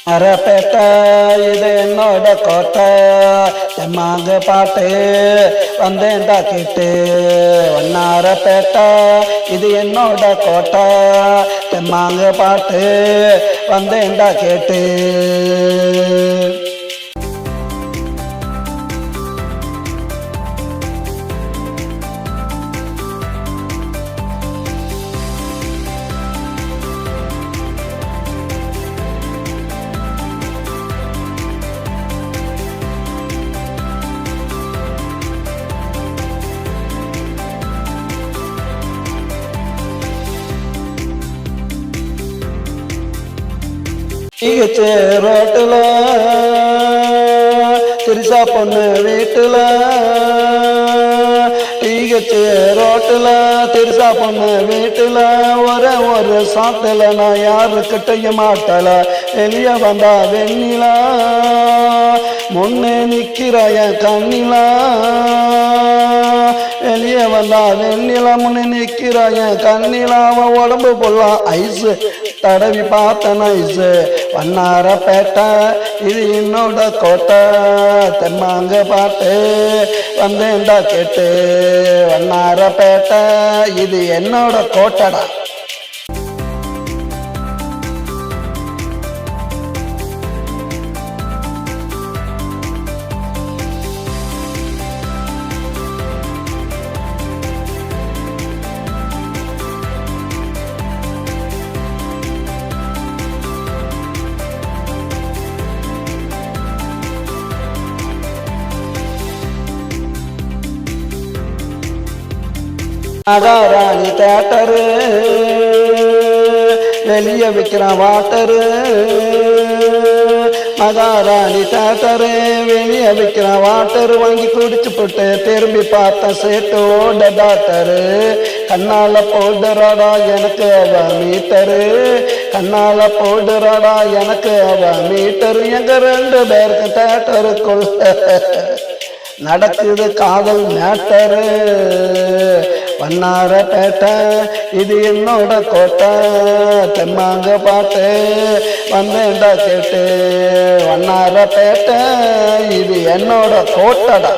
அரப்பேட்டை இது என்னோட கோட்டை தெம்மாங்க பாட்டு வந்தேன்டா கேட்டு வண்ணாரப்பேட்டை இது என்னோட கோட்டை தெம்மாங்க பாட்டு வந்தேன்டா கேட்டு ரோட்டுல திருசா பொண்ணு வீட்டுல ரோட்டுல திருசா பொண்ணு வீட்டுல ஒரு சாத்துல நான் யாருக்கிட்டையும் மாட்டல வெளிய வந்தா வெண்ணிலா முன்னே நிக்கிறாய கண்ணிலா வெளியே வந்தா வெண்ணிலா முன்னே நிக்கிறாய கண்ணிலா அவன் உடம்பு போடலாம் ஐஸு தடவி பார்த்தன ஐஸு வண்ணாரப்பேட்டை இது என்னோட கோட்டை தெம்மாங்க பாட்டு வந்தேன்டா கேட்டு வண்ணாரப்பேட்டை இது என்னோட கோட்டைடா. மகாராணி தேட்டரு வெளிய விற்கிற வாட்டரு மகாராணி தேட்டரு வெளிய விற்கிற வாட்டரு வாங்கி குடிச்சு போட்டு திரும்பி பார்த்த சேட்டோட டாக்டரு கண்ணால போடுறாடா எனக்கு அவ மீட்டரு கண்ணால போடுறாடா எனக்கு அவ மீட்டரு எங்க ரெண்டு பேருக்கு தேட்டருக்குள் நடக்குது காதல் மேட்டரு வண்ணாரப்பேட்டை இது என்னோட கோட்டை தெம்மாங்க பாட்டு வந்தேன்டா கேட்டு வண்ணாரப்பேட்டை இது என்னோட கோட்டைடா.